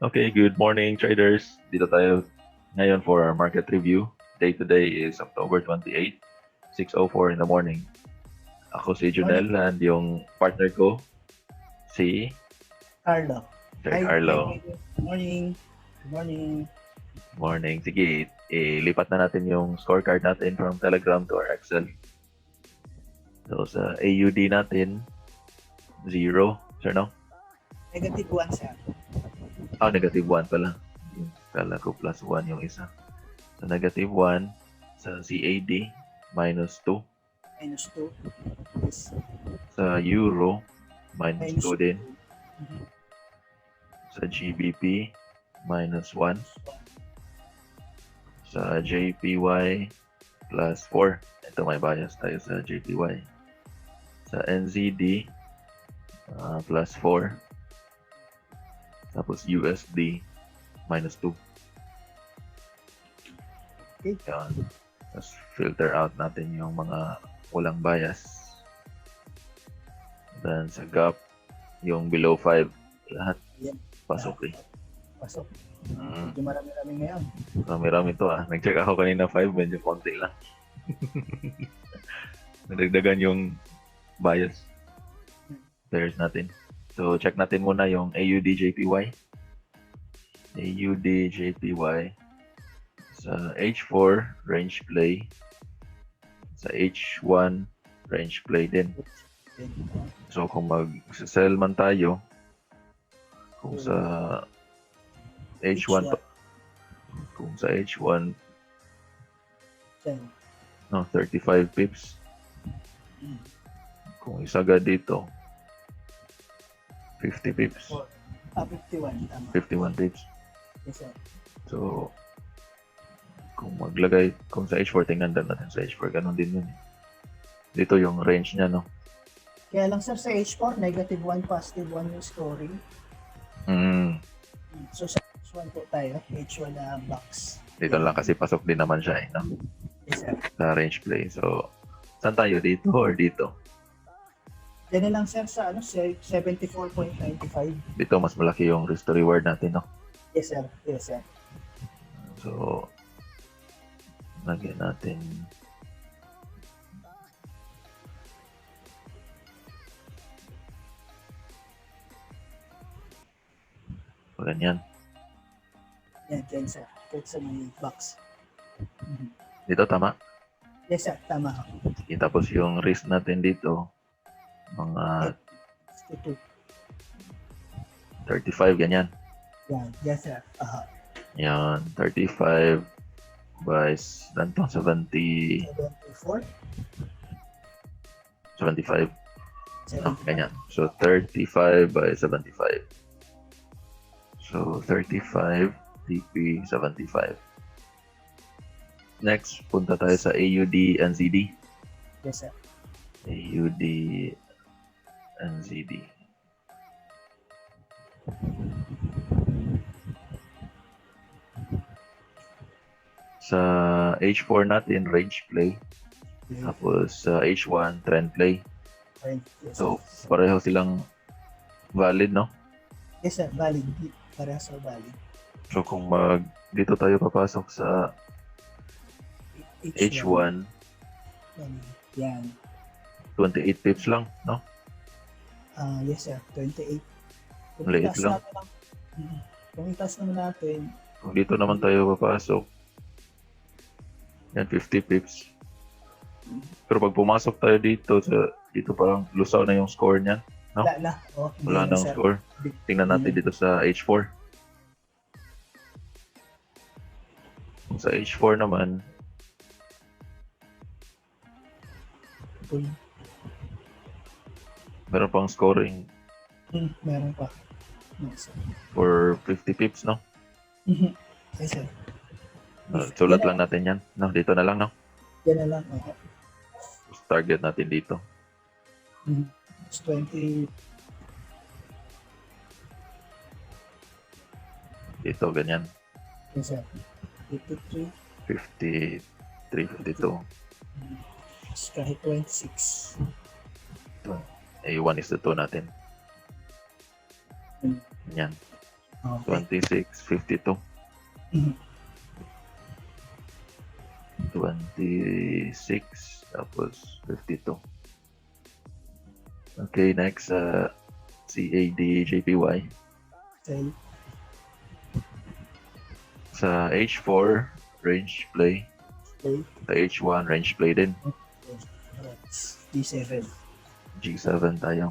Okay, good morning traders. Dito tayo ngayon for our market review. Day today is October 28, 6:04 in the morning. Ako si Morning, Junel and yung partner ko si Carlo. Sir Carlo. Good morning. Good morning. Morning. Sige, ilipat na natin yung scorecard natin from Telegram to our Excel. So sa AUD natin, 0. Sir, no? Negative 1, sir. Negative 1 pala. Kala ko plus 1 yung isa. So negative 1 sa CAD, minus 2. Minus 2. Yes. Sa Euro, minus 2 din. Mhm. Sa GBP, minus 1. Sa JPY, plus 4. Ito may bias tayo sa JPY. Sa NZD, plus 4. Tapos USD, minus 2. Okay. Yan. Tapos filter out natin yung mga walang bias. Then sa gap, yung below 5, lahat Yan. pasok eh. Pasok. Mm. Medyo marami-rami ngayon. Marami to ah. Nag-check ako kanina 5, medyo konti lang. Nadagdagan yung bias pairs natin. So check natin muna yung AUD JPY. AUD JPY sa H4 range play, sa H1 range play din. So kung mag-sell man tayo, kung sa H1 kung sa H1 no 35 pips. Kung isaga dito 50 pips. 51. Tama. 51 pips. Yes, sir. So kung maglagay, kung sa H4 tingnan natin sa H4, ganun din yun. Dito yung range niya, no? Kaya lang, sir, sa H4, negative 1, positive 1 yung scoring. So sa H1 po tayo. H1 na box. Dito lang kasi pasok din naman siya, no? Yes, sir. Sa range play. So, saan tayo? Dito or dito? Yan na lang, sir, sa 74.95. Dito mas malaki yung risk to reward natin, no? Yes, sir. Yes, sir. So, lagyan natin ganyan. Yan, dyan, sir. Kahit sa may box. Dito tama? Yes, sir. Tama. Sige, tapos yung risk natin dito, mga 62. 35, ganyan. Yan. Yes, sir. Yan, 35 by 70, 74. 75. Ganyan. So, 35 by 75. So, 35 TP 75. Next, punta tayo sa AUD NZD. Yes, sir. AUD NZD. Sa H4 natin, range play. Tapos sa H1, trend play. Yes, So, pareho silang valid, no? yes, sir. Valid. Parehas sa valid. So, kung dito tayo papasok sa H1, Yan. 28 pips lang, no? Yes, sir. 28. Kung Maliit itaas lang. natin kung itaas naman natin, Kung dito naman tayo papasok, yan, 50 pips. Pero pag pumasok tayo dito, dito parang lusaw na yung score niyan. No? wala na. Wala nang score. Tingnan natin dito sa H4. Kung sa H4 naman, meron pang scoring Meron pa. Yes, sir. for 50 pips, no? Yes, sir. Sulat lang natin yan. No, dito na lang, no? Yan na lang. Target natin dito. It's 20. Dito, ganyan. Yes, sir. 53. 53, 52. Kahit 26. A1 is the 2 natin. Yan. Okay. 26, 52. Mhm. 26, tapos 52. Okay, next, CADJPY. Sell. Sa H4, range play. Play. Sa H1, range play din. D7. G7 tayo.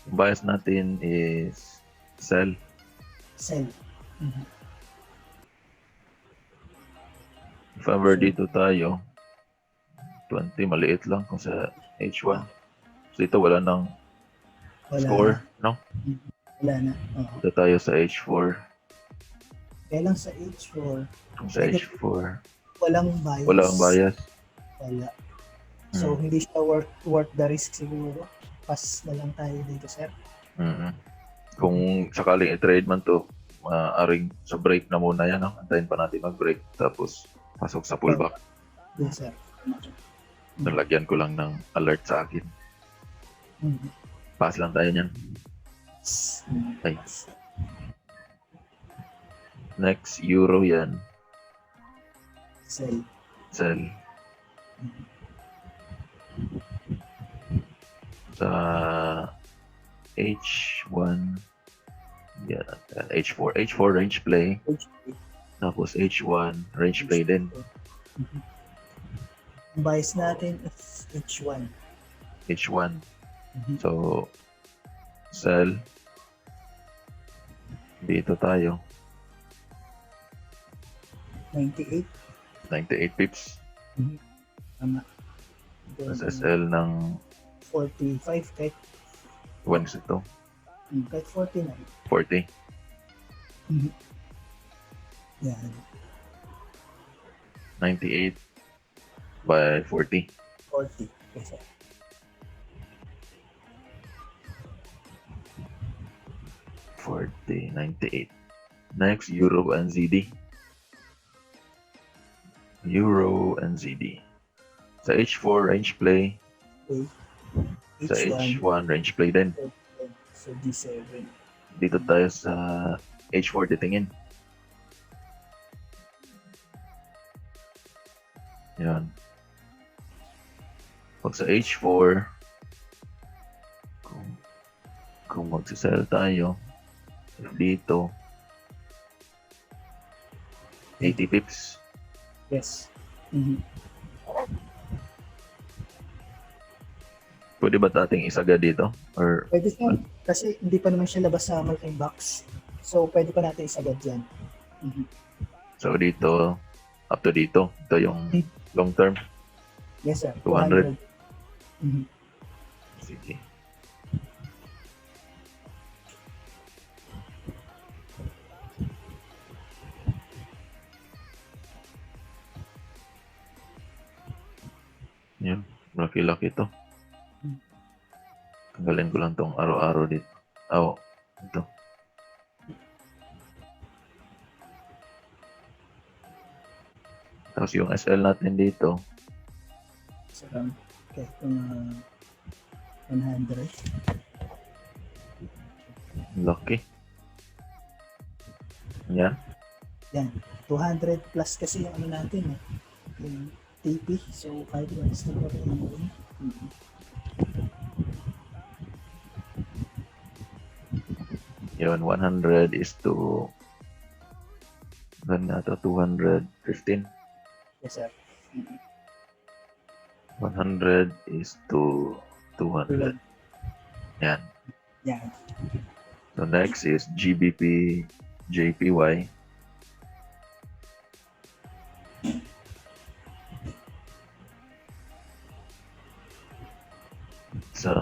Yung bias natin is sell. Sell. Mhm. If ever So, dito tayo, 20, maliit lang kung sa H1. ah, So dito wala nang wala na. score, no? Mhm. Wala na. Oo. Dito tayo sa H4. Kaya lang sa H4, Kung sa negative, H4, walang bias. walang bias. Wala. So, hindi siya worth the risk siguro. Pass na lang tayo dito, sir. Mm-mm. Kung sakaling i-trade man to, maaring sa break na muna yan, no? Antayin pa natin mag-break. Tapos, pasok sa pullback. Yes, sir. Nalagyan ko lang ng alert sa akin. Mhm. Pass lang tayo niyan. Ay. Next, Euro yan. Sell. Sell. Sa H1, yan. H4. H4 range play. Tapos H1 range play din. Mhm. Ang bias natin is H1. H1. Mhm. So, sell. Dito tayo. 98. 98 pips. Tama. Tapos SL ng 45 kahit, 1 ito. kahit 49. 40. Mhm. Yan. 98 by 40. 40. Kasi 40, 98. Next, Euro and ZD. Euro and ZD. Sa H4 range play. Sa H1 range play din. So D7. Dito tayo sa H4 titingin. Yan. Pag sa H4, kung magsisell tayo, dito, 80 pips. Yes. Mhm. Pwede ba dating isaga dito? Or Pwede siya. Kasi hindi pa naman siya labas sa multi box. So, pwede pa natin isagad dyan. Mhm. so dito, up to dito. Ito yung long term. Yes, sir. 200. 200. Mhm. Sige. Yun. Laki-laki to. Tanggalin ko lang tong araw-araw dito. Oh, ito. Tapos yung SL natin dito, So, okay. 100. laki. Yan. Yan. 200 plus kasi yung ano natin eh. Yung TP. So, kahit yung gusto ko rin yun. Mhm. Yun, 100 is to ganun nga to, 215. Yes, sir. Mhm. 100 is to 200. Yan. Yan. So next is GBP JPY. Sa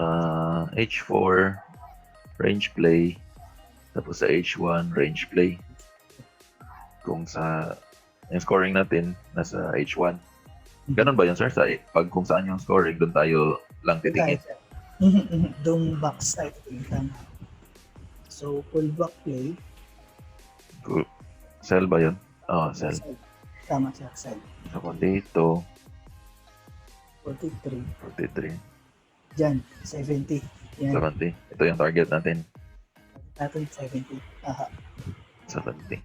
H4 range play, tapos sa H1 range play. Kung sa yung scoring natin nasa H1. Ganun ba yun, sir? Sa pag kung saan yung scoring, doon tayo lang titingin. Doon box tayo titingin. So, full back play. Cool. Sell ba yun? Oo, sell. Tama siya, sell. So kung dito, 43. 43, Diyan, 70. Yan. 70. Ito yung target natin. Natin 70. Aha. 70.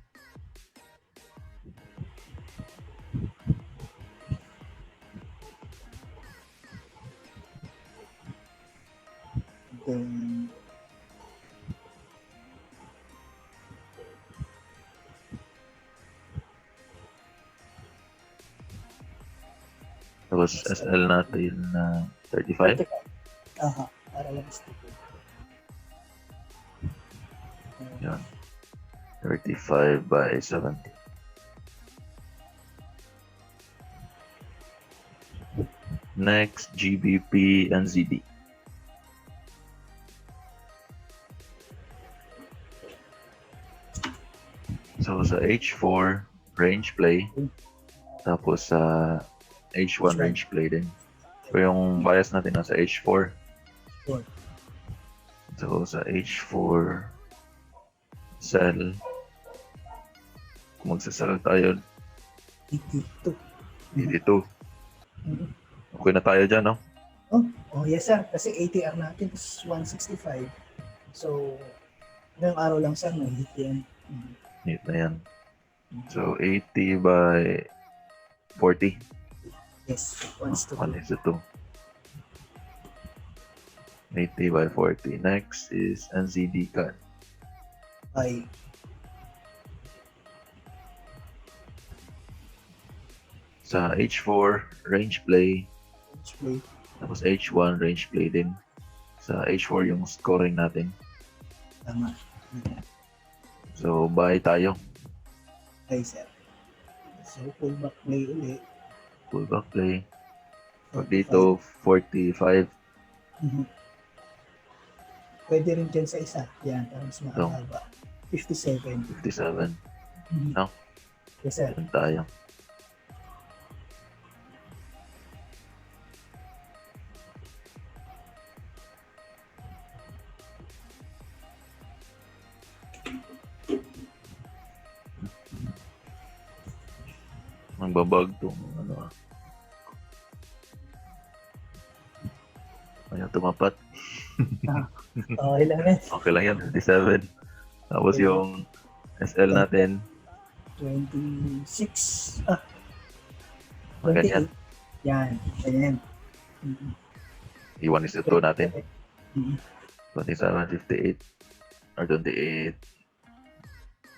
Then, Tapos SL natin na 35. 35. Aha, para lang stupid. Yan. 35 by 70. Next, GBP and ZD. So sa H4, range play. Tapos sa H1, range play din. So yung bias natin nasa H4. Sure. So sa H4, sell. Kung magsasell tayo, 82. 82. Mhm. Okay na tayo dyan, no? Oh, yes sir. Kasi ATR natin is 165. So, ngayong araw lang sir, may hit yan. Neat na yan. So 80 by 40. Yes, 1 to 1 2. is to 2. 80 by 40. Next is NZD cut. Ay, Sa H4, range play. display. Tapos H1, range play din. Sa H4 yung scoring natin. Tama. So buy tayo. Ay sir. So, pullback play ulit. Pullback play. Pag dito, 45. Mhm. Pwede rin dyan sa isa. Yan, para mas makahaba. 57. 57. Mhm. No? Yes sir. Yan tayo. Magbabag tong ano ah. Ayaw tumapat. Okay lang yan. Okay lang yan, 57. Tapos Okay. yung SL natin, 26. ganyan. 28. Yan. Ganyan. Mhm. I1 is to 2 natin. Mhm. 27, 58. Or 28.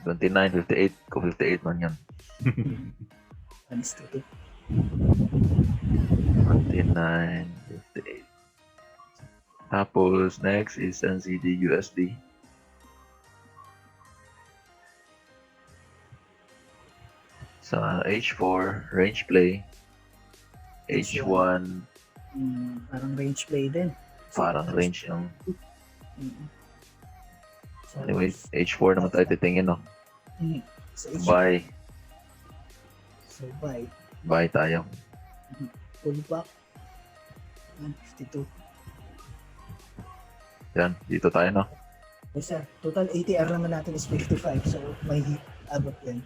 29, 58. Kung 58 man yan. 1:2. 29, 58. Tapos, next is NZD USD. Sa H4, range play. H1, Parang range play din. parang range yung... Mhm. So, Anyway, H4 naman tayo titingin, no? mhm. Sa H, Buy. so buy. Buy tayo. Pullback. 152. Yan, dito tayo, no? Yes sir. Total ATR naman natin is 55. So, may hit abot yan.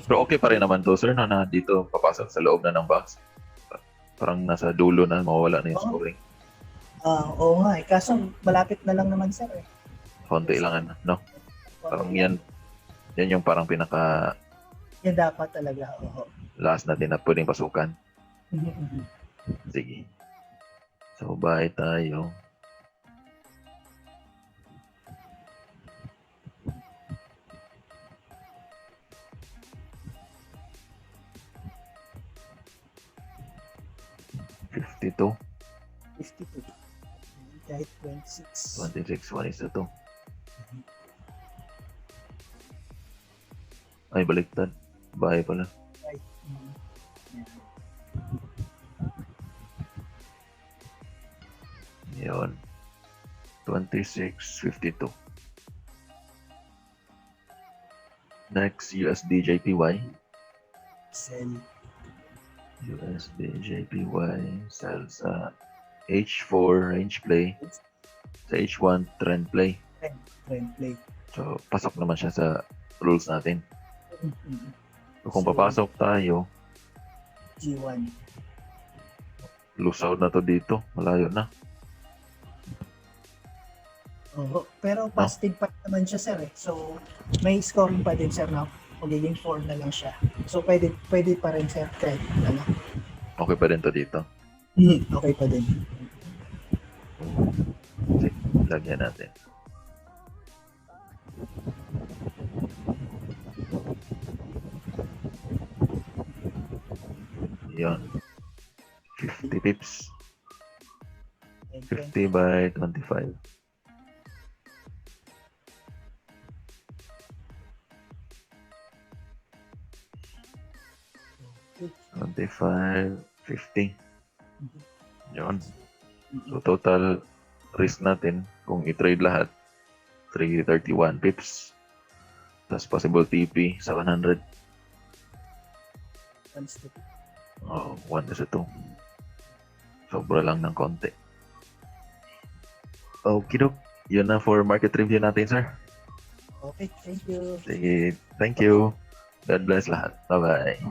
Pero okay pa rin naman to, sir, no? Na dito papasok sa loob na ng box. Parang nasa dulo na, mawawala na yung Oo. scoring. Oo nga eh. Kaso malapit na lang naman sir eh. Konti lang, ano, no? Parang yan yung parang pinaka Yan dapat talaga. Oo. last natin na pwedeng pasukan. Mhm. Sige. So, buy tayo. $52, 52. Kahit 26. 26, 1 is to 2. Ay, baliktad. Buy pala. Right. Mhm. Yan. Yun. 26.52. Next, USD JPY. Sell. USD JPY. Sell sa H4 range play. Sa H1 trend play. Trend play. So, pasok naman siya sa rules natin. Mhm. So, kung papasok tayo, G1. lose out na to dito. Malayo na. Oo. Pero No? positive pa naman siya, sir eh. So, may scoring pa din, sir, na magiging 4 na lang siya. So, pwede pa rin, sir, kahit ano. Okay pa rin to dito. Okay pa din. Sige, lagyan natin. Yun. 50 pips. And 50 by 25. 25, 50. Yun. So, total risk natin, kung i-trade lahat, 331 pips. Tapos possible TP, 700. Oh, 1:2. Sobra lang ng konti. Okay, yun na for market review natin, sir. Okay, thank you. Sige, thank you. God bless lahat. Bye-bye.